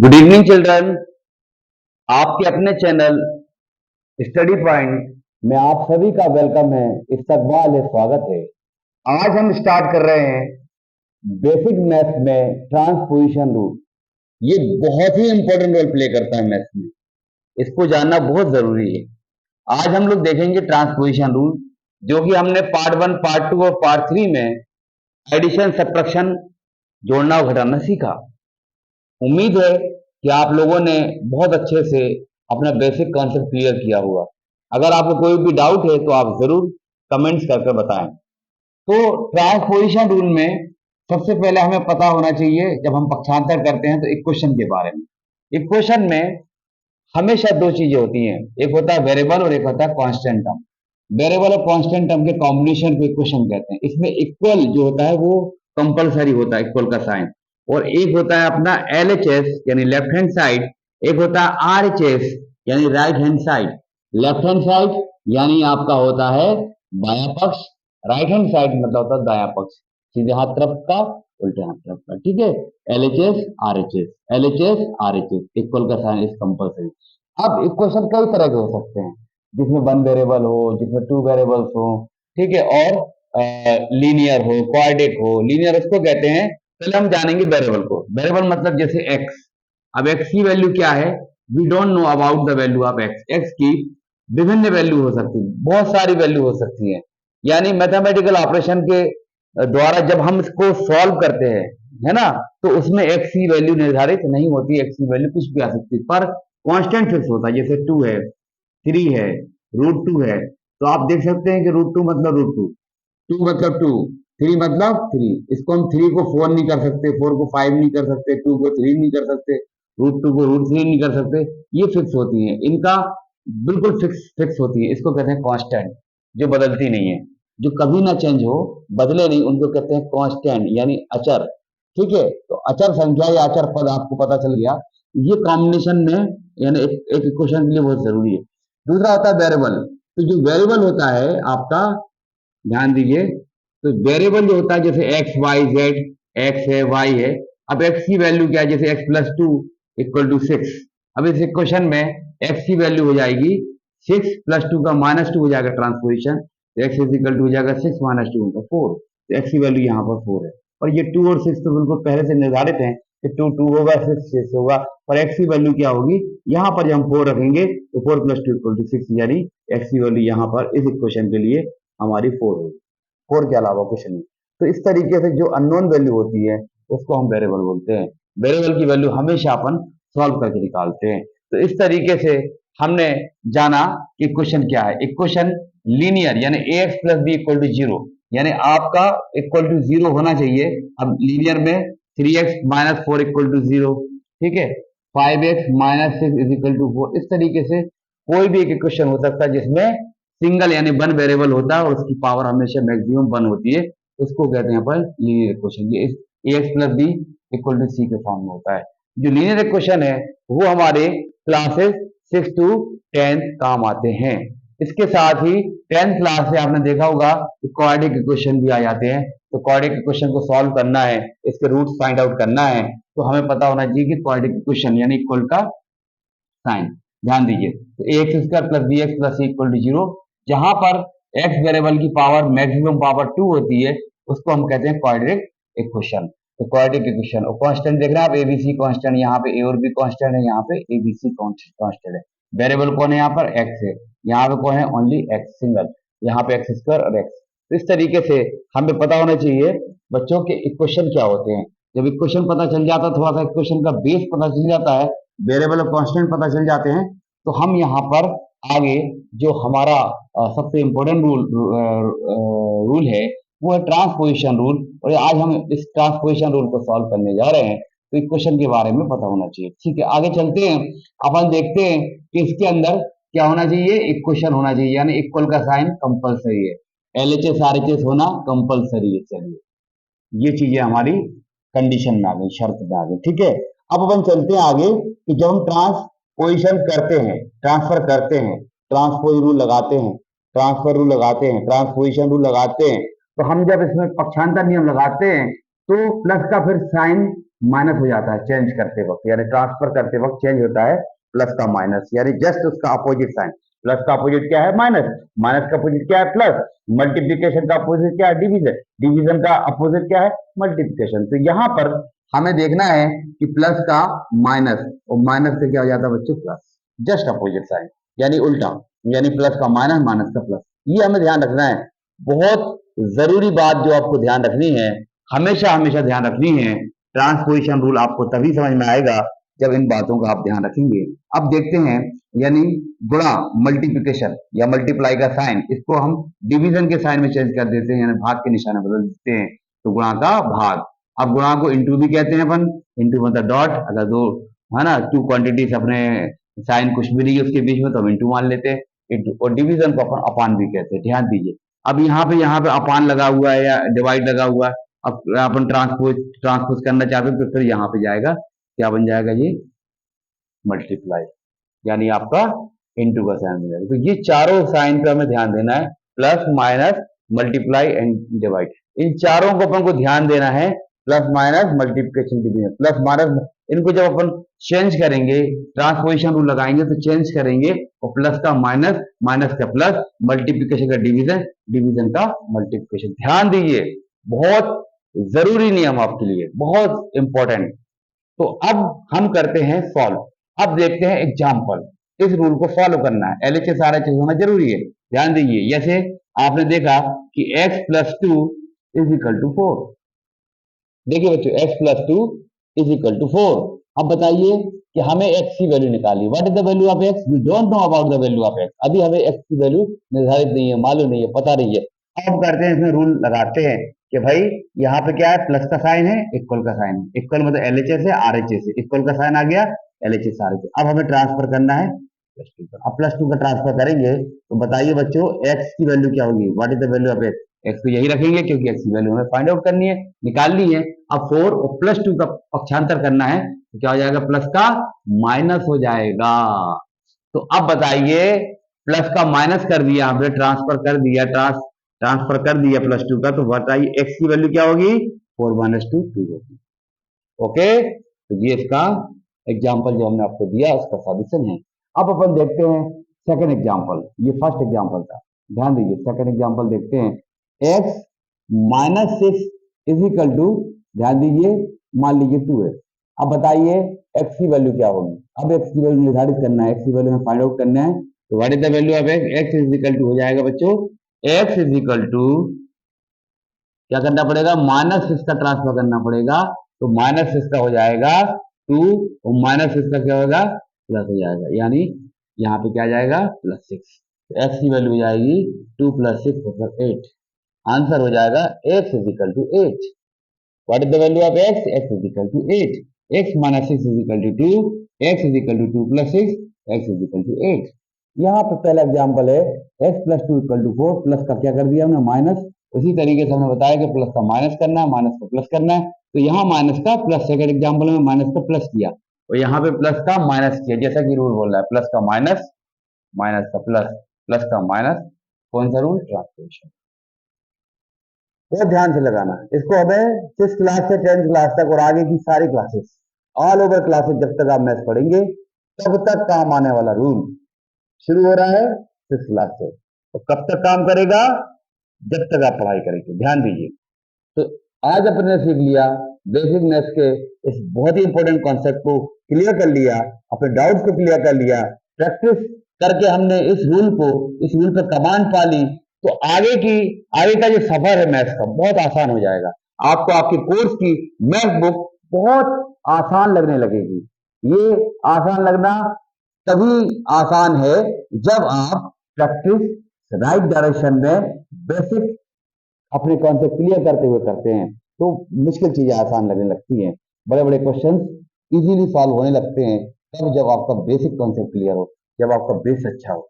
Good evening children. आपके अपने channel study point में आप सभी का वेलकम है, इस्तकबाल है, स्वागत है। आज हम स्टार्ट कर रहे हैं बेसिक मैथ्स में ट्रांसपोजिशन रूल। ये बहुत ही इंपॉर्टेंट रोल प्ले करता है मैथ्स में, इसको जानना बहुत जरूरी है। आज हम लोग देखेंगे ट्रांसपोजिशन रूल, जो कि हमने पार्ट 1, पार्ट 2 और पार्ट 3 में एडिशन, सब्ट्रैक्शन, जोड़ना और घटाना सीखा। उम्मीद है कि आप लोगों ने बहुत अच्छे से अपना बेसिक कॉन्सेप्ट क्लियर किया होगा। अगर आपको कोई भी डाउट है तो आप जरूर कमेंट्स करके बताएं। तो ट्रांसपोजिशन रूल में सबसे पहले हमें पता होना चाहिए, जब हम पक्षांतर करते हैं तो इक्वेशन के बारे में। इक्वेशन में हमेशा दो चीजें होती हैं, एक होता है वेरिएबल और एक होता है कांस्टेंट टर्म। वेरिएबल और कांस्टेंट टर्म के कॉम्बिनेशन को इक्वेशन कहते हैं। इसमें इक्वल जो होता है वो कंपलसरी होता है, इक्वल का साइन। और एक होता है अपना LHS यानी लेफ्ट हैंड साइड, एक होता है RHS यानी right hand side. Left hand side यानी आपका होता है बायां पक्ष, राइट हैंड साइड मतलब होता है दायां पक्ष, सीधे हाथ तरफ का उल्टे हाथ तरफ का। ठीक है, LHS RHS, LHS RHS, equal का साइन इज कंपलसरी। अब इक्वेशन कई तरह के हो सकते हैं, जिसमें वन वेरिएबल हो, जिसमें टू वेरिएबल्स हो, ठीक है, और लीनियर हो, क्वाड्रेटिक हो। लीनियर उसको कहते हैं, पहले हम जानेंगे वेरिएबल को। वेरिएबल मतलब जैसे एक्स। अब एक्स की वैल्यू क्या है, we don't know about the value of x. X की विभिन्न वैल्यू हो सकती है, बहुत सारी वैल्यू हो सकती है। यानी मैथमेटिकल ऑपरेशन के द्वारा जब हम इसको सॉल्व करते हैं, है ना, तो उसमें एक्स की वैल्यू निर्धारित नहीं होती, एक्स की वैल्यू कुछ भी आ सकती है, पर कांस्टेंट फिक्स होता है। जैसे 2 है, 3 है, √2 है, तो आप देख सकते हैं कि √2 मतलब √2, 2 मतलब 2, 3 मतलब 3। इसको हम 3 को 4 नहीं कर सकते, 4 को 5 नहीं कर सकते, 2 को 3 नहीं कर सकते, √2 को √3 नहीं कर सकते। ये फिक्स होती है, इनका बिल्कुल फिक्स फिक्स होती है। इसको कहते हैं कांस्टेंट, जो बदलती नहीं है, जो कभी ना चेंज हो, बदले नहीं, उनको कहते हैं कांस्टेंट यानी अचर। ठीक है, तो अचर संख्या या अचर पद आपको पता चल गया। ये कॉम्बिनेशन में यानी एक इक्वेशन के लिए बहुत जरूरी है। दूसरा होता है वेरिएबल। तो जो वेरिएबल होता है आपका, ध्यान दीजिए, तो वेरिएबल जो होता है जैसे एक्स वाई जेड, एक्स है वाई है। अब एक्स की वैल्यू क्या है, जैसे x+2 इक्वल टू 6। अब इस इक्वेशन में एक्स की वैल्यू हो जाएगी 6+2 का -2 हो जाएगा ट्रांसपोजिशन, तो एक्स इज इक्वल टू हो जाएगा 6 - 2 मतलब 4। तो एक्स की वैल्यू यहाँ पर 4 है। और ये 2 और 6 तो बिल्कुल पहले से निर्धारित है कि 2 2 होगा, 6 6 होगा। और एक्स की वैल्यू क्या होगी, यहाँ पर जब हम 4 रखेंगे तो 4+2 इक्वल टू 6, यानी एक्स की वैल्यू यहाँ पर इस इक्वेशन के लिए हमारी 4 होगी। 4 के अलावा कुछ नहीं। तो इस तरीके से जो अननोन वैल्यू होती है उसको हम वेरिएबल बोलते हैं। वेरिएबल की वैल्यू हमेशा अपन सॉल्व करके निकालते हैं। तो इस तरीके से हमने जाना कि इक्वेशन क्या है। इक्वेशन लीनियर यानी ax + b = 0, यानी आपका इक्वल टू 0 होना चाहिए। अब लीनियर में 3x - 4 = 0, ठीक है, 5x - 6 = 4। इस तरीके से कोई भी एक इक्वेशन हो सकता है जिसमें सिंगल यानी वन वेरिएबल होता है और उसकी पावर हमेशा मैक्सिमम वन होती है, उसको कहते हैं अपन लीनियर इक्वेशन। ये ax + b = c के फॉर्म में होता है। जो लीनियर इक्वेशन है वो हमारे क्लासेस 6 to 10 काम आते हैं। इसके साथ ही 10th क्लास से आपने देखा होगा कि क्वाड्रेटिक इक्वेशन भी आ जाते हैं। तो क्वाड्रेटिक इक्वेशन को सॉल्व करना है, इसके रूट्स फाइंड आउट करना है, तो हमें पता होना चाहिए कि क्वाड्रेटिक इक्वेशन यानी इक्वल का साइन। ध्यान दीजिए, तो ax² + bx + c = 0, जहां पर x वेरिएबल की पावर मैक्सिमम पावर 2 होती है, उसको हम कहते हैं क्वाड्रेटिक इक्वेशन। तो क्वाड्रेटिक इक्वेशन और कांस्टेंट देख रहे हैं आप, ABC कांस्टेंट, यहाँ पे a और b कांस्टेंट है, यहाँ पे ABC कांस्टेंट है। वेरिएबल कौन है, यहाँ पर x है, यहाँ पे कौन है, ओनली x सिंगल, यहाँ पे x² और x। तो इस तरीके से हमें पता होना चाहिए बच्चों के इक्वेशन क्या होते हैं। जब इक्वेशन पता चल जाता है, थोड़ा सा इक्वेशन का बेस पता चल जाता है, वेरिएबल और कांस्टेंट पता चल जाते हैं, तो हम यहाँ पर आगे जो हमारा सबसे इम्पोर्टेंट रूल है वो है ट्रांसपोजिशन रूल। और आज हम इस ट्रांसपोजिशन रूल को सॉल्व करने जा रहे हैं, तो इक्वेशन के बारे में पता होना चाहिए। ठीक है, आगे चलते हैं। अपन देखते हैं कि इसके अंदर क्या होना चाहिए, इक्वेशन होना चाहिए, यानी इक्वल का साइन कंपलसरी है, LHS RHS होना कंपलसरी है। चलिए, ये चीजें हमारी कंडीशन में आ गई, शर्त में आ गई। ठीक है, अब अपन चलते हैं आगे कि जब हम ट्रांसपोजिशन करते हैं, ट्रांसफर करते हैं, ट्रांसपोज रूल लगाते हैं, ट्रांसफर रूल लगाते हैं, ट्रांसपोजिशन रूल लगाते हैं, तो हम जब इसमें पक्षांतर नियम लगाते हैं तो प्लस का फिर साइन माइनस हो जाता है चेंज करते वक्त, यानी ट्रांसफर करते वक्त चेंज होता है प्लस का माइनस, यानी जस्ट उसका अपोजिट साइन। प्लस का अपोजिट क्या है? माइनस। माइनस का अपोजिट क्या है? प्लस। मल्टीप्लीकेशन का अपोजिट क्या है? डिवीजन। डिवीजन का अपोजिट क्या है? मल्टीप्लीकेशन। तो यहाँ पर हमें देखना है कि प्लस का माइनस, और माइनस से क्या हो जाता है बच्चों? प्लस। जस्ट अपोजिट साइन, यानी उल्टा, यानी प्लस का माइनस, माइनस का प्लस। ये हमें ध्यान रखना है। बहुत जरूरी बात जो आपको ध्यान रखनी है, हमेशा हमेशा ध्यान रखनी है। ट्रांसपोजिशन रूल आपको तभी समझ में आएगा जब इन बातों का आप ध्यान रखेंगे। अब देखते हैं, यानी गुणा, मल्टीप्लिकेशन या मल्टीप्लाई का साइन, इसको हम डिवीजन के साइन में चेंज कर देते हैं, यानी भाग के निशान बदल देते हैं, तो गुणा का भाग। अब गुणा को इंटू भी कहते हैं अपन, इंटू मतलब डॉट, अगर दो है ना टू क्वांटिटीज अपने साइन कुछ भी नहीं है उसके बीच में तो हम इंटू मान लेते हैं, इंटू। और डिवीजन को अपन अपान भी कहते हैं, ध्यान दीजिए। अब यहाँ पे अपान लगा हुआ है या डिवाइड लगा हुआ है, अब अपन ट्रांसपोज करना चाहते हैं तो फिर यहाँ पे जाएगा, क्या बन जाएगा ये? मल्टीप्लाई, यानी आपका इनटू का साइन बन जाएगा। तो ये चारों साइन पे हमें ध्यान देना है, plus minus multiply and divide, इन चारों को अपन को ध्यान देना है। Plus minus multiplication division, plus minus, इनको जब अपन चेंज करेंगे, ट्रांसपोजिशन रूल लगाएंगे तो चेंज करेंगे, और प्लस का माइनस, माइनस का प्लस, मल्टीप्लिकेशन का डिवीजन, डिवीजन का मल्टीप्लिकेशन। ध्यान दीजिए, बहुत जरूरी नियम आपके लिए, बहुत इंपॉर्टेंट। तो अब हम करते हैं सॉल्व। अब देखते हैं एग्जाम्पल। इस रूल को फॉलो करना है, एलएचएस आरएचएस होना जरूरी है। ध्यान दीजिए, जैसे आपने देखा कि x plus two is equal to 4। देखिए बच्चों, x plus two is equal to 4। अब बताइए कि हमें x की वैल्यू निकाली। What is the value of x? We don't know about the value of x। अभी हमें x की वैल्यू निर्धारित नहीं है, मालूम नहीं है, पता नहीं है। अब करते हैं, इसमें रूल लगाते हैं कि भाई यहाँ पे क्या है? प्लस का साइन है, इक्वल का साइन है। इक्वल मतलब एलएचएस है, आरएचएस है, इक्वल का साइन आ गया, एलएचएस आरएचएस। अब हमें ट्रांसफर करना है प्लस टू का। अब प्लस टू का ट्रांसफर करेंगे तो बताइए बच्चों, एक्स की वैल्यू क्या होगी? What is the value of x? X को यही रखेंगे क्योंकि एक्स की वैल्यू हमें फाइंड आउट करनी है, निकालनी है। अब 4 और प्लस टू का पक्षांतर करना है तो क्या हो जाएगा? प्लस का माइनस हो जाएगा। तो अब बताइए, प्लस का माइनस कर दिया हमने, ट्रांसफर कर दिया, ट्रांसफर कर दिया प्लस टू का, तो बताइए एक्स की वैल्यू क्या होगी? 4 माइनस टू, 2 होगी। ओके, तो ये इसका एग्जाम्पल जो हमने आपको दिया उसका सॉल्यूशन है। अब अपन देखते हैं सेकंड एग्जाम्पल। ये फर्स्ट एग्जाम्पल था, ध्यान दीजिए, सेकंड एग्जाम्पल देखते हैं। x minus 6 is equal to, ध्यान दीजिए, मान लीजिए 2x। अब बताइए x की वैल्यू क्या होगी? अब x की वैल्यू निर्धारित करना है, x की वैल्यू में फाइंड आउट करना है। तो what is the value of x? x is equal to हो जाएगा बच्चों, x इज इक्वल टू क्या करना पड़ेगा? माइनस 6 का ट्रांसफर करना पड़ेगा। तो माइनस 6 का हो जाएगा 2, और माइनस 6 का क्या होगा? प्लस हो जाएगा, यानी यहाँ पे क्या जाएगा? प्लस 6। तो x की वैल्यू हो जाएगी 2 प्लस 6 मतलब 8। आंसर हो जाएगा x is equal to 8। What is the value of x? x is equal to 8। x minus 6 is equal to 2, x is equal to 2 plus 6, x is equal to 8। यहाँ पे पहला example है, x plus 2 equal to 4, plus का क्या कर दिया हमने? Minus. उसी तरीके से हमने बताया कि प्लस का माइनस करना है, माइनस का प्लस करना है। तो यहाँ माइनस का प्लस, सेकंड एग्जाम्पल में माइनस का प्लस किया, और यहाँ पे प्लस का माइनस किया, जैसा कि रूल बोल रहा है, प्लस का माइनस, माइनस का प्लस, प्लस का माइनस। कौन सा रूल? ट्रांसपोजिशन। बहुत ध्यान से लगाना इसको। हमें 6 क्लास से 10 क्लास तक और आगे की सारी क्लासेस, ऑल ओवर क्लासेस, जब तक आप मैथ्स पढ़ेंगे तब तक काम आने वाला रूल शुरू हो रहा है 6 क्लास से। और कब तक काम करेगा? जब तक आप पढ़ाई करेंगे। ध्यान दीजिए। तो आज अपने सीख लिया बेसिक मैथ्स के इस बहुत ही इंपॉर्टेंट कॉन्सेप्ट को क्लियर कर लिया, अपने डाउट्स को क्लियर कर लिया, प्रैक्टिस करके हमने इस रूल पर कमांड पा ली। तो आगे का जो सफर है मैथ्स का, बहुत आसान हो जाएगा। आपको आपके कोर्स की मैथ बुक बहुत आसान लगने लगेगी। ये आसान लगना तभी आसान है जब आप प्रैक्टिस राइट डायरेक्शन में बेसिक अपने कॉन्सेप्ट क्लियर करते हुए करते हैं, तो मुश्किल चीजें आसान लगने लगती हैं, बड़े बड़े क्वेश्चंस इजीली सॉल्व होने लगते हैं तब जब आपका बेसिक कॉन्सेप्ट क्लियर हो, जब आपका बेस अच्छा हो।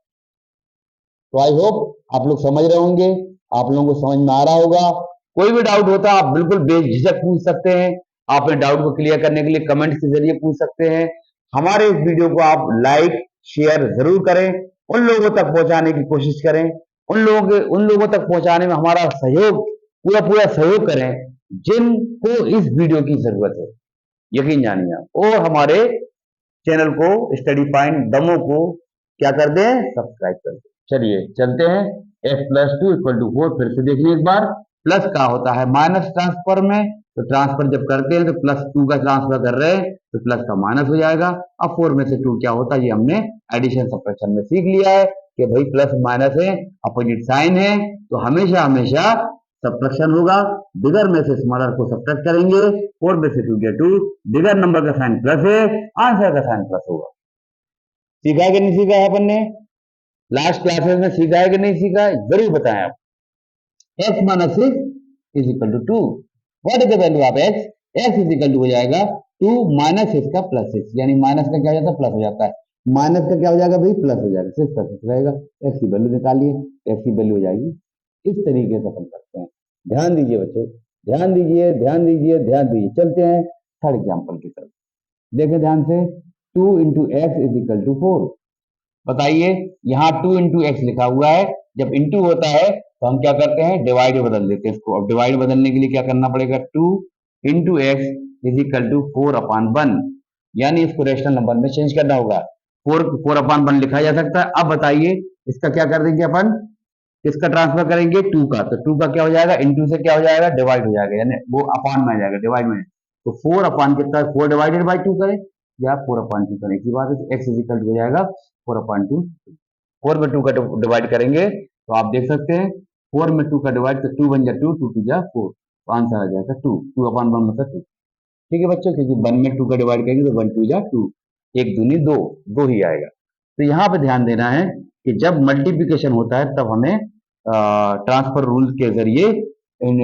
तो आई होप आप लोग समझ रहे होंगे, आप लोगों को समझ में आ रहा होगा। कोई भी डाउट होता आप बिल्कुल बेझिझक पूछ सकते हैं। आप अपने डाउट को क्लियर करने के लिए कमेंट्स के जरिए पूछ सकते हैं। हमारे इस वीडियो को आप लाइक शेयर जरूर करें, उन लोगों तक पहुंचाने की कोशिश करें, उन लोगों तक पहुंचाने में हमारा सहयोग, पूरा पूरा सहयोग करें जिनको इस वीडियो की जरूरत है। यकीन जानिए आप, और हमारे चैनल को स्टडी पॉइंट डेमो को क्या कर दें, सब्सक्राइब कर दें। चलिए चलते हैं, x plus two equal to 4, फिर से देखिए एक बार। प्लस का होता है माइनस ट्रांसफर में, तो ट्रांसफर जब करते हैं तो प्लस टू का ट्रांसफर कर रहे हैं तो प्लस का माइनस हो जाएगा। अब 4 में से 2 क्या होता है, ये हमने एडिशन सब्ट्रैक्शन में सीख लिया है कि भाई प्लस माइनस है, अपोजिट साइन है, तो हमेशा हमेशा सब्ट्रैक्शन होगा। बिगर में से स्मॉलर को सब्ट्रैक्ट करेंगे, 4 में से 2 गेट 2, बिगर नंबर का साइन प्लस है, आंसर का साइन प्लस होगा। सीखा है कि नहीं सीखा है अपन ने, लास्ट क्लासेस में सीखा है कि नहीं सीखा है, जरूर बताएं आप। x minus six is equal to two, what is the value of x, x is equal to हो जाएगा 2 माइनस सिक्स का प्लस 6, यानी माइनस का क्या हो जाता है, प्लस हो जाता है, माइनस का क्या हो जाएगा भाई, प्लस हो जाएगा, 6 का 6 रहेगा, x की वैल्यू निकालिए, x की वैल्यू हो जाएगी इस तरीके से अपन करते हैं। ध्यान दीजिए बच्चों, ध्यान दीजिए, ध्यान दीजिए, ध्यान दीजिए। चलते हैं थर्ड एग्जाम्पल की तरफ, देखें ध्यान से। 2 into x is equal to 4, बताइए, यहाँ 2 इंटू एक्स लिखा हुआ है, जब इंटू होता है तो हम क्या करते हैं, डिवाइड बदल देते हैं इसको। अब डिवाइड बदलने के लिए क्या करना पड़ेगा, 2 into x is equal to 4/1, यानी इसको रेशनल नंबर में चेंज करना होगा। 4/1 लिखा जा सकता है। अब बताइए इसका क्या कर देंगे अपन, किसका ट्रांसफर करेंगे, 2 का, तो 2 का क्या हो जाएगा, इंटू से क्या हो जाएगा, डिवाइड हो जाएगा, यानी वो अपान में आ जाएगा, डिवाइड में। तो 4 कितना, 4 डिवाइडेड बाई 2 करें या 4/2 करें, इसी बात है, एक्स इज इक्वल हो जाएगा 4/2। 4 में 2 का डिवाइड करेंगे तो आप देख सकते हैं 4 में 2 का डिवाइड, तो 2 बन जा 2, 2 2 जा 4, तो आंसर आ जाएगा 2, 2/1 मतलब 2। ठीक है बच्चों, क्योंकि 1 में 2 का डिवाइड करेंगे तो 1 2 जा 2, एक दूनी दो, दो ही आएगा। तो यहाँ पे ध्यान देना है कि जब मल्टीप्लिकेशन होता है तब हमें ट्रांसफर रूल के जरिए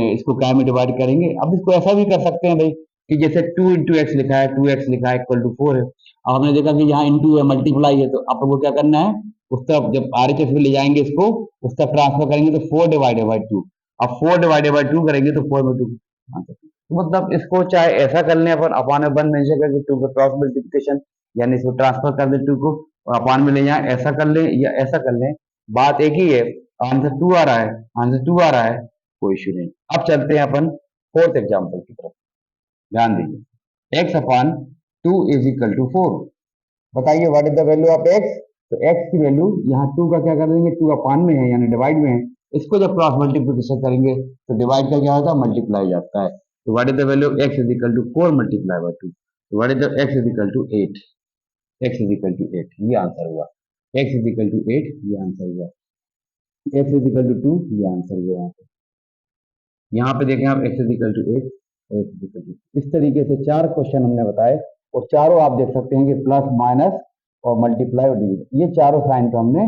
इसको क्या में डिवाइड करेंगे। अब इसको ऐसा भी कर सकते हैं भाई कि जैसे 2 इंटू एक्स लिखा है, 2x लिखा है इक्वल टू 4 है। अब हमने देखा कि यहाँ इंटू है, मल्टीप्लाई है, तो आप लोगों को क्या करना है, उस तरफ जब RHS में ले जाएंगे इसको, उस तरफ ट्रांसफर करेंगे तो 4 डिवाइडेड बाई 2। अब 4 डिवाइडेड बाई 2 करेंगे तो 4 में 2, तो मतलब इसको चाहे ऐसा कर लें अपन, अपान में 1 मेंशन करके 2 का क्रॉस मल्टीप्लिकेशन, यानी इसको ट्रांसफर कर दें 2 को और अपान में ले जाएं, ऐसा कर लें या ऐसा कर लें, बात एक ही है। आंसर 2 आ रहा है, आंसर 2 आ रहा है, कोई इश्यू नहीं। अब चलते हैं अपन फोर्थ एग्जाम्पल की तरफ, ध्यान दीजिए। x upon 2 is equal to 4, बताइए what is the value of x। तो x की वैल्यू यहाँ 2 का क्या कर देंगे, 2 अपान में है यानी डिवाइड में है, इसको जब क्रॉस मल्टीप्लिकेशन करेंगे तो डिवाइड का क्या होता है, मल्टीप्लाई जाता है। तो what is the value of x is equal to 4 multiply by 2, तो what is the x is equal to 8, x is equal to 8, ये आंसर हुआ। x इज इक्वल टू 8, ये आंसर हुआ। x इज इक्वल टू 2, ये answer हुआ। यहाँ पे देखें आप, x इज इक्वल टू 8 और x इज इक्वल टू, इस तरीके से 4 क्वेश्चन हमने बताए और चारों आप देख सकते हैं कि प्लस माइनस और मल्टीप्लाई और डिवीजन, ये चारों साइन का हमने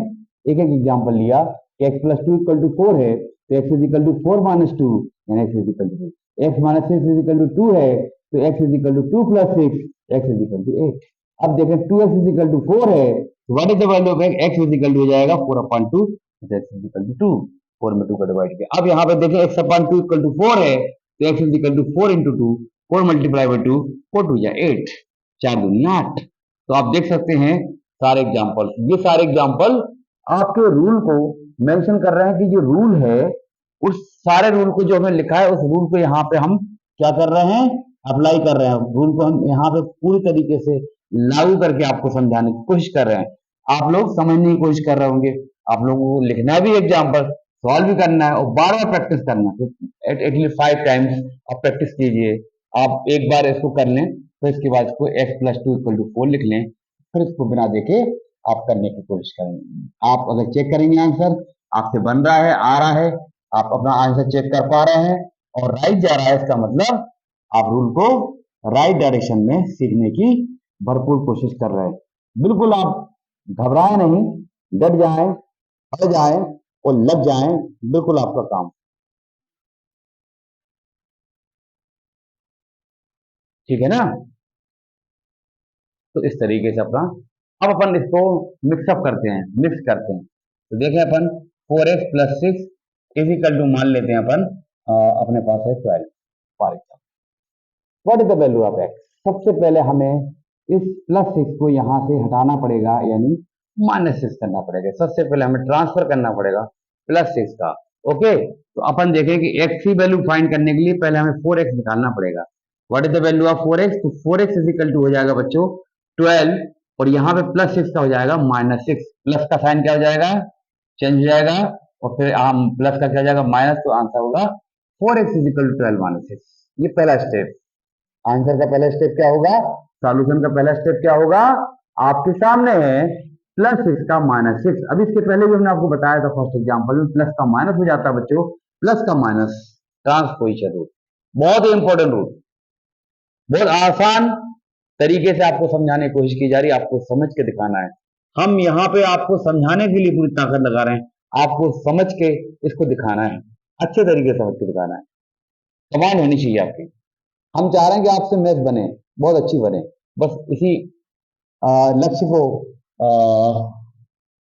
एक एक एग्जाम्पल लिया कि x प्लस 2 इक्वल टू 4 है तो x is equal to 4 minus 2, यानी x is equal to 2, x minus 6 is equal to 2 है तो x is equal to 2 plus 6, x is equal to 8। अब देखें 2x इज इक्वल टू 4 है, what is the value of x is equal to हो जाएगा 4/2, x is equal to 2, 4 में 2 का divide किया। अब यहाँ पे देखें x/2 इक्वल टू 4 है तो x is equal to 4 into 2, 4 multiply by 2, 4 2 या 8, 4 दूनी 8। तो आप देख सकते हैं सारे एग्जाम्पल, ये सारे एग्जाम्पल आपके रूल को मेंशन कर रहे हैं कि जो रूल है उस सारे रूल को जो हमें लिखा है उस रूल को यहाँ पे हम क्या कर रहे हैं, अप्लाई कर रहे हैं। रूल को हम यहाँ पे पूरी तरीके से लागू करके आपको समझाने की कोशिश कर रहे हैं। आप लोग समझने की कोशिश कर रहे होंगे, आप लोगों को लिखना भी एग्जाम्पल, सॉल्व भी करना है और बार बार प्रैक्टिस करना है, एटलीस्ट 5 टाइम्स आप प्रैक्टिस कीजिए। आप एक बार इसको कर लें तो इसके बाद इसको x प्लस 2 इक्वल टू 4 लिख लें, फिर इसको बिना देखे आप करने की कोशिश करेंगे। आप अगर चेक करेंगे आंसर आपसे बन रहा है, आ रहा है, आप अपना आंसर चेक कर पा रहे हैं और राइट जा रहा है, इसका मतलब आप रूल को राइट डायरेक्शन में सीखने की भरपूर कोशिश कर रहे हैं। बिल्कुल आप घबराएं नहीं, डट जाएं, अड़ जाएं और लग जाएं, बिल्कुल आपका काम। ठीक है ना, तो इस तरीके से अपना अब अपन इसको मिक्सअप करते हैं, मिक्स करते हैं। तो देखें अपन 4x plus 6 is equal to, मान लेते हैं अपन अपने पास है 12 for example, what is the value of x। सबसे पहले हमें इस प्लस 6 को यहाँ से हटाना पड़ेगा, यानी माइनस 6 करना पड़ेगा। सबसे पहले हमें ट्रांसफर करना पड़ेगा प्लस 6 का। ओके, तो अपन देखें कि x की वैल्यू फाइंड करने के लिए पहले हमें 4x निकालना पड़ेगा। What is the value of 4x? तो 4x इज इक्वल टू हो जाएगा बच्चों 12, और यहाँ पे प्लस 6 का हो जाएगा -6। प्लस का साइन क्या हो जाएगा? चेंज हो जाएगा, और फिर हम प्लस का क्या हो जाएगा? माइनस, तो आंसर होगा 4x इज इक्वल टू 12 - 6। ये पहला स्टेप। आंसर का पहला स्टेप क्या होगा? सॉल्यूशन का पहला स्टेप क्या होगा? आपके सामने है +6 का -6। अभी इसके पहले भी हमने आपको बताया था फर्स्ट एग्जांपल में, प्लस का माइनस हो जाता है बच्चों, प्लस का माइनस, ट्रांसपोजिशन रूल। बहुत ही इंपॉर्टेंट रूल, बहुत आसान तरीके से आपको समझाने की कोशिश की जा रही है, आपको समझ के दिखाना है। हम यहाँ पे आपको समझाने के लिए पूरी ताकत लगा रहे हैं, आपको समझ के इसको दिखाना है, अच्छे तरीके से समझ के दिखाना है, कमांड होनी चाहिए आपकी। हम चाह रहे हैं कि आपसे मैथ बने, बहुत अच्छी बने, बस इसी लक्ष्य को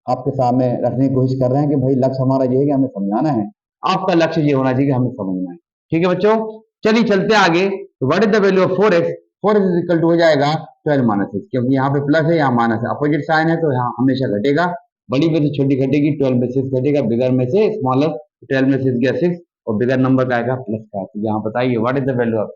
आपके सामने रखने की कोशिश कर रहे हैं कि भाई लक्ष्य हमारा ये है कि हमें समझाना है, आपका लक्ष्य ये होना चाहिए कि हमें समझना है। ठीक है बच्चों, चलिए चलते हैं आगे। तो what is the value of 4x? 4x is equal to हो जाएगा 12 - 6, क्योंकि यहाँ पे प्लस है, यहाँ माइनस है, अपोजिट साइन है, तो यहाँ हमेशा घटेगा, बड़ी में से छोटी घटेगी, 12 में 6 घटेगा, बिगर में से स्मॉलर, 12 में 6 गया 6, और बिगर नंबर का आएगा प्लस का। तो यहाँ बताइए what is the value of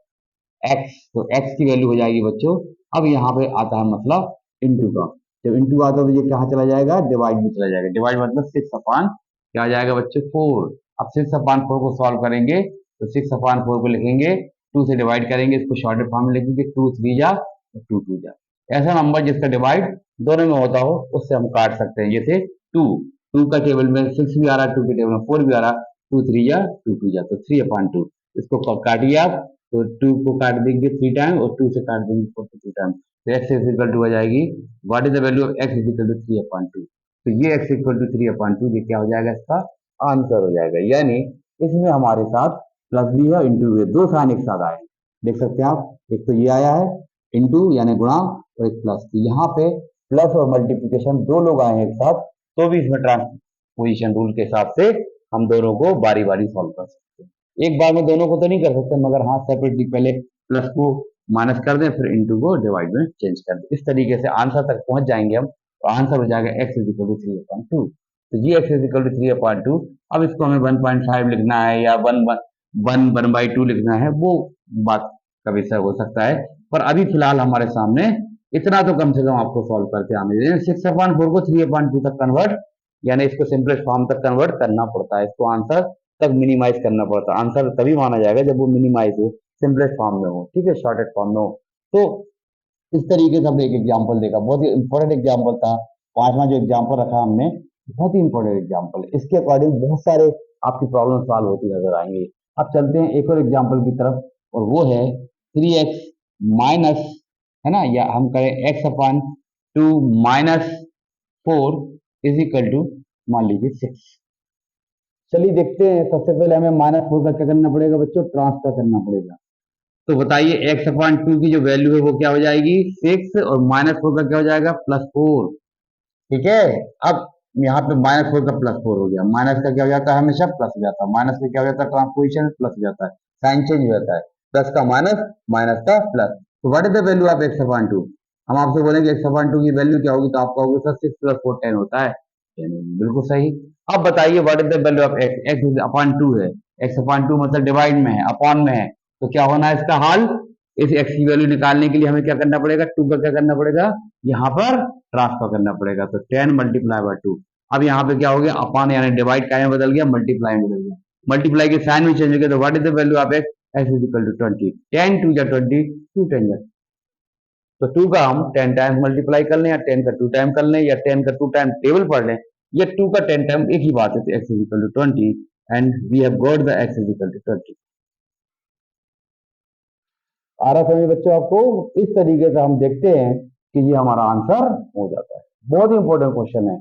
x? तो x की वैल्यू हो जाएगी बच्चों, अब यहाँ पे आता है मतलब इंटू का, जब इंटू आता है तो ये कहाँ चला जाएगा? डिवाइड में चला जाएगा। डिवाइड मतलब 6 अपॉन क्या आ जाएगा बच्चों? 4। अब 6 अपॉन 4 को सॉल्व करेंगे तो 6 अपॉन 4 को लिखेंगे, 2 से डिवाइड करेंगे, इसको शॉर्टेड फॉर्म में लिखेंगे, 2 3 जा और 2 2 जा। ऐसा नंबर जिसका डिवाइड दोनों में होता हो उससे हम काट सकते हैं, जैसे 2, 2 का टेबल में 6 भी आ रहा है, 2 के टेबल में 4 भी आ रहा है, 2 3 जा 2 2 जा, तो 3 अपॉन 2, इसको काटिए आप, तो 2 को काट देंगे 3 टाइम और 2 से काट देंगे 4 2 टाइम, तो x इज इक्वल टू हो जाएगी, what is the value of x is equal to 3 upon 2। तो ये x इक्वल टू 3 अपॉन 2, ये क्या हो जाएगा? इसका आंसर हो जाएगा। यानी इसमें हमारे साथ प्लस भी है, इंटू भी है, दो साइन एक साथ आए, देख सकते हैं आप, एक तो ये आया है इंटू यानी गुणा, और एक प्लस। तो यहाँ पे प्लस और मल्टीप्लीकेशन दो लोग आए हैं एक साथ, तो भी इसमें ट्रांसपोजिशन रूल के हिसाब से हम दोनों को बारी बारी सॉल्व कर सकते हैं। एक बार में दोनों को तो नहीं कर सकते, मगर हाँ सेपरेटली पहले प्लस को माइनस कर दें, फिर इंटू को डिवाइड में चेंज कर दें, इस तरीके से आंसर तक पहुंच जाएंगे हम। तो आंसर हो जाएगा x is equal to 3 upon 2। तो ये x is equal to 3 upon 2, अब इसको हमें 1.5 लिखना है या 1/2 लिखना है, वो बात का विषय हो सकता है, पर अभी फिलहाल हमारे सामने इतना तो कम से कम आपको सॉल्व करके आने दीजिए। 6 अपॉन 4 को 3 अपॉन 2 तक कन्वर्ट, यानी इसको सिंपलेस्ट फॉर्म तक कन्वर्ट करना पड़ता है, इसको आंसर तक मिनिमाइज करना पड़ता है। आंसर तभी माना जाएगा जब वो मिनिमाइज हो, सिंपलेस्ट फॉर्म में हो, ठीक है, शॉर्टेड फॉर्म में हो। तो इस तरीके से हमने एक एग्जाम्पल देखा, बहुत ही इंपॉर्टेंट एग्जाम्पल था, पांचवा जो एग्जाम्पल रखा हमने, बहुत ही इंपॉर्टेंट एग्जाम्पल, इसके अकॉर्डिंग बहुत सारे आपकी प्रॉब्लम सॉल्व होती नजर आएंगी। अब चलते हैं एक और एग्जाम्पल की तरफ, और वो है 3x माइनस, है ना, या हम करें x upon 2 minus 4 is equal to मान लीजिए 6। चलिए देखते हैं, सबसे पहले हमें -4 का क्या करना पड़ेगा बच्चों? ट्रांसफर करना पड़ेगा। तो बताइए x अपॉन 2 की जो वैल्यू है वो क्या हो जाएगी? 6, और -4 का क्या हो जाएगा? +4। ठीक है, अब यहाँ पे -4 का +4 हो गया, माइनस का क्या हो जाता है? हमेशा प्लस हो जाता है, माइनस का क्या हो जाता है? ट्रांसपोजिशन प्लस हो जाता है, साइन चेंज हो जाता है, प्लस का माइनस, माइनस का प्लस। तो what is the value of x upon 2? हम आपसे बोलेंगे x अपॉन 2 की वैल्यू क्या होगी, तो आप कहोगे सर 6 + 4 10 होता है, 10, बिल्कुल सही। अब बताइए what is the value of x? x is upon 2 है, x अपॉन 2 मतलब डिवाइड में है, अपॉन में है, तो क्या होना है इसका हाल? इस x की वैल्यू निकालने के लिए हमें क्या करना पड़ेगा? 2 का क्या करना पड़ेगा? यहाँ पर ट्रांसफर करना पड़ेगा, तो 10 मल्टीप्लाई बाय 2। अब यहाँ पे क्या हो गया? अपॉन यानी डिवाइड का में बदल गया, मल्टीप्लाई में बदल गया, मल्टीप्लाई के साइन में चेंज हो गया, तो what is the value of x? x is equal to 20, 10 2 जा 20, 2 10 जा, तो 2 का हम 10 टाइम्स मल्टीप्लाई कर लें, या 10 का 2 टाइम कर लें, या 10 का 2 टाइम टेबल पढ़ लें, या 2 का 10 टाइम, एक ही बात है, तो x is equal to 20, and we have got the x is equal to 20। आ रहा समझ बच्चों आपको? इस तरीके से हम देखते हैं कि ये हमारा आंसर हो जाता है। बहुत ही इंपॉर्टेंट क्वेश्चन है,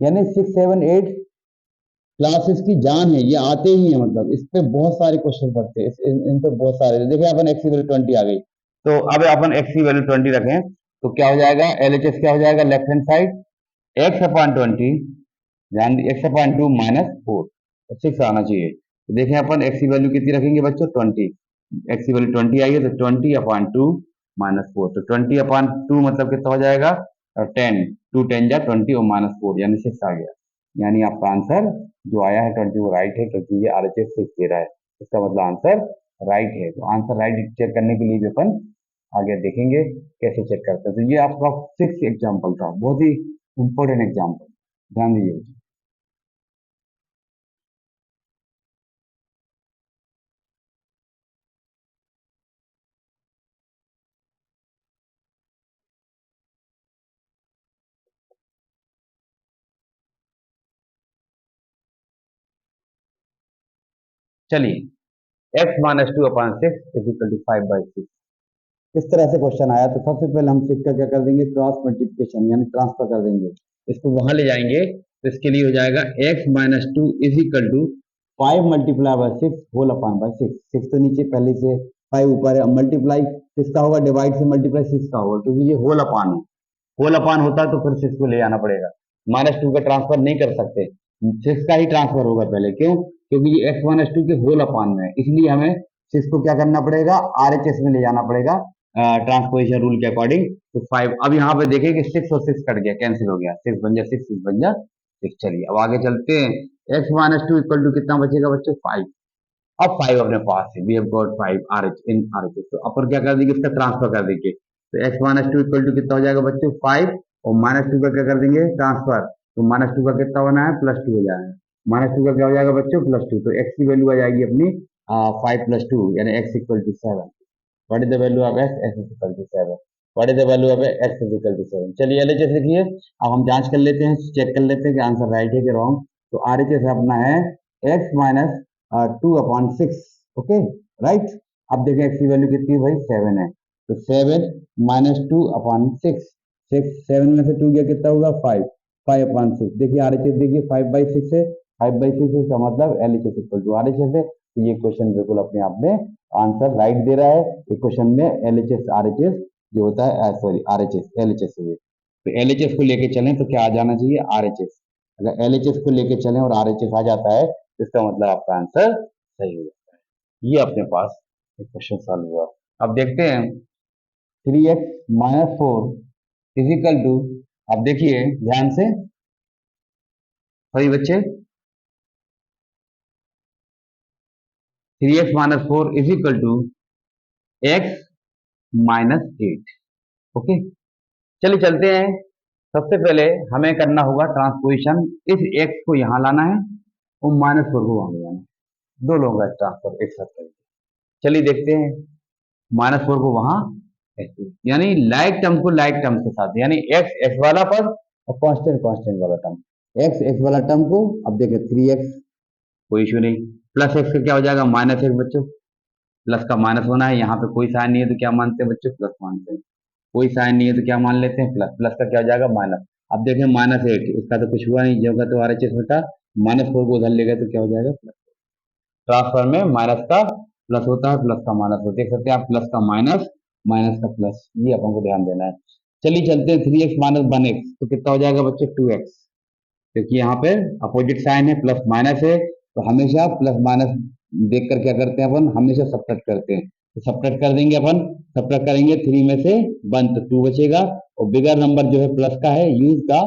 यानी 6 7 8 क्लासेस की जान है, ये आते ही है, मतलब इस पे बहुत सारे क्वेश्चन पढ़ते हैं, इन पे बहुत सारे। देखिए अपन x की वैल्यू 20 आ गई, तो अब अपन x की वैल्यू 20 रखें, तो क्या हो जाएगा? LHS क्या हो जाएगा? Left hand side x upon 20, ध्यान x अपॉन 2 -4, तो 6 आना चाहिए। तो देखें अपन x की वैल्यू कितनी रखेंगे बच्चों? 20, x की वैल्यू 20 आई है, तो 20 अपॉन 2 -4, तो 20 अपॉन 2 मतलब कितना हो जाएगा? 10, 2 10 जा 20 और -4 यानी 6 आ गया, यानी आपका आंसर जो आया है 20 वो राइट है, क्योंकि ये RHS 6 दे रहा है, इसका मतलब आंसर राइट है, तो आंसर राइट चेक करने के लिए भी अपन आगे देखेंगे कैसे चेक करते हैं। तो ये आपका 6 एग्जाम्पल था, बहुत ही इंपॉर्टेंट एग्जाम्पल, ध्यान दीजिए। चलिए x minus two upon six is equal to 5/6, इस तरह से क्वेश्चन आया तो सबसे पहले हम सिक्स का क्या कर देंगे, क्रॉस मल्टीप्लिकेशन यानी ट्रांसफर कर देंगे, इसको वहां ले जाएंगे, तो इसके लिए हो जाएगा x minus two is equal to 5 × 6 whole upon by six, six तो नीचे पहले से 5 ऊपर है, मल्टीप्लाई किसका होगा, डिवाइड से मल्टीप्लाई सिक्स का होगा, क्योंकि ये होल अपॉन है, होल अपान होता तो फिर सिक्स को ले जाना पड़ेगा, माइनस टू का ट्रांसफर नहीं कर सकते, सिक्स का ही ट्रांसफर होगा पहले, क्यों, क्योंकि ये एक्स माइनस टू के होल अपान में है, इसलिए हमें सिक्स को क्या करना पड़ेगा, आरएचएस में ले जाना पड़ेगा ट्रांसपोजिशन रूल के अकॉर्डिंग। तो फाइव, अब यहाँ पे देखिए कि सिक्स और सिक्स कट गया, कैंसिल हो गया, सिक्स बन जाए सिक्स, सिक्स बन जाए सिक्स। चलिए अब आगे चलते हैं, x minus two equal to कितना बचेगा बच्चों, फाइव। अब फाइव अपने पास है, we have got five R H in R H S, तो अपन क्या कर देंगे, इसका ट्रांसफर कर देंगे, तो x minus two equal to कितना हो जाएगा बच्चों, फाइव, और माइनस टू का क्या कर देंगे ट्रांसफर, तो माइनस टू का कितना होना है, प्लस टू हो जाएगा, माइनस टू का क्या हो जाएगा बच्चों, प्लस टू, तो एक्स की वैल्यू आ जाएगी अपनी फाइव प्लस टू, यानी x equal to seven. What is the value of x, x is equal to seven. What is the value of x is equal to seven. चलिए LHS लिखिए, अब हम जांच कर लेते हैं, चेक कर लेते हैं कि आंसर राइट है कि रॉन्ग। तो आरएचएस अपना है x minus two upon six, okay right. अब देखें एक्स की वैल्यू कितनी है भाई, सेवन है, तो seven minus two upon six, six seven में से टू गया कितना होगा, फाइव, फाइव अपॉन सिक्स, देखिए आरएचएस देखिए 5/6 है, 5/6 का मतलब एलएचएस इक्वल टू आरएचएस है, तो ये क्वेश्चन बिल्कुल अपने आप में आंसर राइट दे रहा है। एक क्वेश्चन में एलएचएस आरएचएस जो होता है, सॉरी आरएचएस एलएचएस है, तो एलएचएस को लेके चलें तो क्या आ जाना चाहिए, आरएचएस। अगर एलएचएस को लेके चलें और आरएचएस आ जाता है तो इसका मतलब आपका आंसर सही हो जाता है। ये अपने पास एक क्वेश्चन सॉल्व हुआ। अब देखते हैं 3x - 4 इज इक्वल टू, अब देखिए ध्यान से सभी बच्चे, 3x - 4 is equal to x - 8, okay. चलिए चलते हैं, सबसे पहले हमें करना होगा ट्रांसपोजिशन, इस x को यहाँ लाना है और -4 को वहां ले जाना है, दो लोगों का ट्रांसफर एक साथ करेंगे। चलिए देखते हैं, -4 को वहां, यानी लाइक टर्म को लाइक टर्म के साथ, यानी x x वाला पद और कांस्टेंट कांस्टेंट वाला टर्म, x x वाला टर्म को, अब देखें 3x, कोई इशू नहीं, प्लस x का क्या हो जाएगा, -1 बच्चों, प्लस का माइनस होना है, यहाँ पे कोई साइन नहीं है तो क्या मानते हैं बच्चों, प्लस मानते हैं, कोई साइन नहीं है तो क्या मान लेते हैं, प्लस, प्लस का क्या हो जाएगा, माइनस। अब देखें -8, इसका तो कुछ हुआ नहीं, जो का तो आरएचएस में था, -4 को उधर ले गए तो क्या हो जाएगा, प्लस। ट्रांसफर में माइनस का प्लस होता है, प्लस का माइनस होता है, देख सकते हैं आप, प्लस का माइनस, माइनस का प्लस, ये अपन को ध्यान देना है। चलिए चलते हैं, 3x - 1x तो कितना हो जाएगा बच्चे, 2x, क्योंकि यहाँ पे अपोजिट साइन है, प्लस माइनस है, तो हमेशा प्लस माइनस देख कर क्या करते हैं अपन, हमेशा सब्ट्रैक्ट करते हैं, तो सब्ट्रैक्ट कर देंगे अपन, सब्ट्रैक्ट करेंगे 3 में से 1 तो 2 बचेगा, और बिगर नंबर जो है प्लस का है, यूज का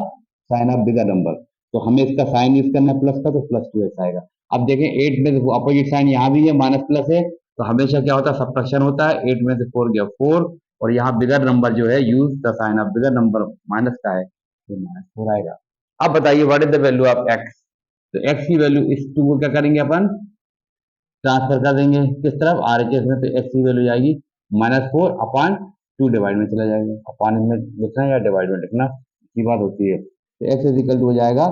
साइन ऑफ बिगर नंबर, तो हमें इसका साइन यूज करना है प्लस का, तो प्लस 2x आएगा। अब देखें 8 में से अपोजिट साइन यहाँ भी है, माइनस प्लस है, तो हमेशा क्या होता है, सब्ट्रैक्शन होता है, 8 में से 4 गया 4, और यहाँ बिगर नंबर जो है, use the sign of bigger number minus का है, तो -4 आएगा। अब बताइए what is the value of x, तो x की वैल्यू, इस 2 को क्या करेंगे अपन, ट्रांसफर कर देंगे किस तरफ, आरएचएस में, तो x की वैल्यू जाएगी -4 अपॉन 2, डिवाइड में चला जाएगा, अपॉन में लिखना है या डिवाइड में लिखना, की बात होती है, तो x इज इक्वल टू हो जाएगा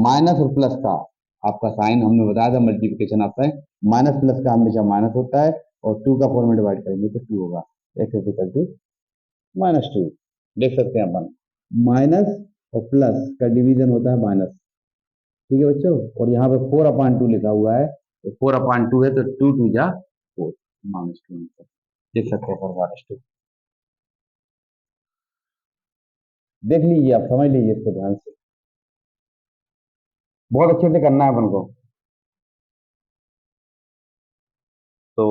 माइनस और प्लस का, आपका साइन हमने बताया था मल्टीप्लिकेशन आता है, माइनस प्लस का हमेशा माइनस होता है, और 2 का 4 में डिवाइड करेंगे तो 2 होगा, x इज इक्वल टू -2, देख सकते हैं अपन, माइनस और प्लस का डिवीजन होता है माइनस, ठीक है बच्चों, और यहाँ पे 4/2 लिखा हुआ है, तो 4/2 है, तो 2 2 जा 4, -2 देख सकते हैं, 4/2 देख लीजिए, आप समझ लीजिए इसको ध्यान से, बहुत अच्छे से करना है अपन को। तो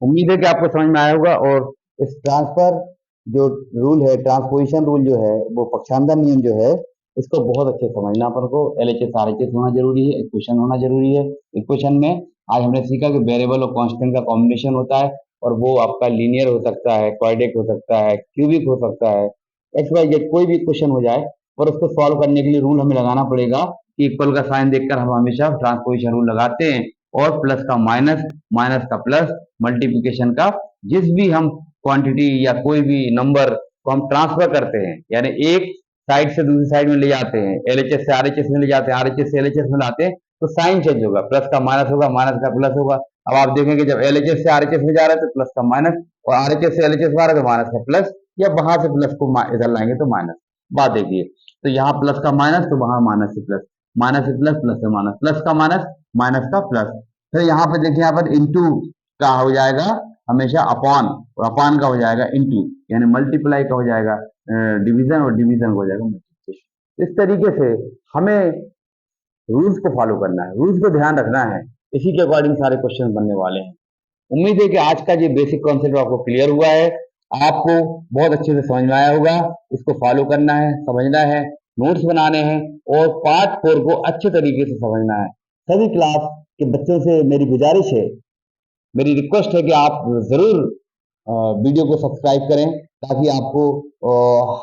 उम्मीद है कि आपको समझ में आया होगा, और इस ट्रांसफर जो रूल है, ट्रांसपोजिशन रूल जो है, वो पक्षांतर नियम जो है, इसको बहुत अच्छे से समझना अपन को, एलएचएस आरएचएस होना जरूरी है, इक्वेशन होना जरूरी है, इक्वेशन में आज हमने सीखा कि वेरिएबल और कांस्टेंट का कॉम्बिनेशन होता है और वो आपका लीनियर हो सकता है, क्वाड्रेटिक हो सकता है, क्यूबिक हो सकता है, एक्स वाई जेड कोई भी क्वेश्चन हो जाए, और उसको सॉल्व करने के लिए रूल हमें लगाना पड़ेगा कि इक्वल का साइन देखकर हम हमेशा ट्रांसपोजिशन रूल लगाते हैं, और प्लस का माइनस, माइनस का प्लस, मल्टीप्लिकेशन का जिस भी हम क्वांटिटी या कोई भी नंबर को हम ट्रांसफर करते हैं, यानी एक साइड से दूसरी साइड में ले जाते हैं, एलएचएस से आरएचएस में ले जाते हैं, आरएचएस से एलएचएस में लाते हैं, तो साइन चेंज होगा, प्लस का माइनस होगा, माइनस का प्लस होगा। अब आप देखेंगे जब एलएचएस से आरएचएस में जा रहा है तो प्लस का माइनस, और आरएचएस से एलएचएस में आ रहा है तो माइनस का प्लस, या वहां से प्लस को इधर लाएंगे तो माइनस। बात देखिए, तो यहाँ प्लस का माइनस तो वहां माइनस से प्लस, माइनस से प्लस, प्लस से माइनस, प्लस का माइनस, माइनस का प्लस। फिर यहाँ पे देखिए, यहाँ पर इंटू का हो जाएगा हमेशा अपॉन, और अपॉन का हो जाएगा इंटू, यानी मल्टीप्लाई का हो जाएगा डिवीजन, और डिवीजन का हो जाएगा मल्टीप्लिकेशन। इस तरीके से हमें रूल्स को फॉलो करना है, रूल्स को ध्यान रखना है, इसी के अकॉर्डिंग सारे क्वेश्चन बनने वाले हैं। उम्मीद है कि आज का जो बेसिक कॉन्सेप्ट आपको क्लियर हुआ है, आपको बहुत अच्छे से समझ में आया होगा। इसको फॉलो करना है, समझना है, नोट्स बनाने हैं, और पार्ट 4 को अच्छे तरीके से समझना है। सभी क्लास के बच्चों से मेरी गुजारिश है, मेरी रिक्वेस्ट है कि आप ज़रूर वीडियो को सब्सक्राइब करें, ताकि आपको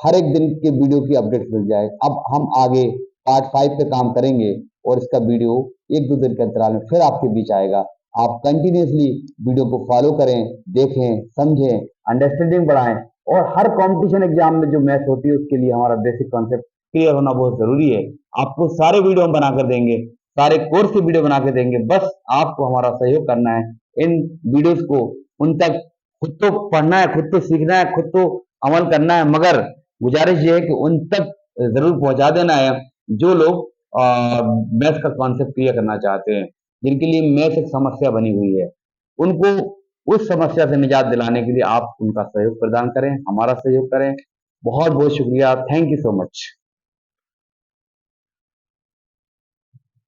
हर एक दिन के वीडियो की अपडेट्स मिल जाए। अब हम आगे पार्ट 5 पे काम करेंगे, और इसका वीडियो 1-2 दिन के अंतराल में फिर आपके बीच आएगा। आप कंटिन्यूसली वीडियो को फॉलो करें, देखें, समझें, अंडरस्टैंडिंग बढ़ाएं, और हर कंपटीशन एग्जाम में जो मैथ्स होती है उसके लिए हमारा बेसिक कॉन्सेप्ट क्लियर होना बहुत ज़रूरी है। आपको सारे वीडियो हम बनाकर देंगे, सारे कोर्स के वीडियो बना के देंगे, बस आपको हमारा सहयोग करना है। इन वीडियोस को उन तक खुद तो पढ़ना है, खुद तो सीखना है, खुद तो अमल करना है, मगर गुजारिश ये है कि उन तक जरूर पहुंचा देना है जो लोग मैथ्स का कॉन्सेप्ट क्लियर करना चाहते हैं, जिनके लिए मैथ्स एक समस्या बनी हुई है। उनको उस समस्या से निजात दिलाने के लिए आप उनका सहयोग प्रदान करें, हमारा सहयोग करें। बहुत बहुत शुक्रिया, थैंक यू सो मच।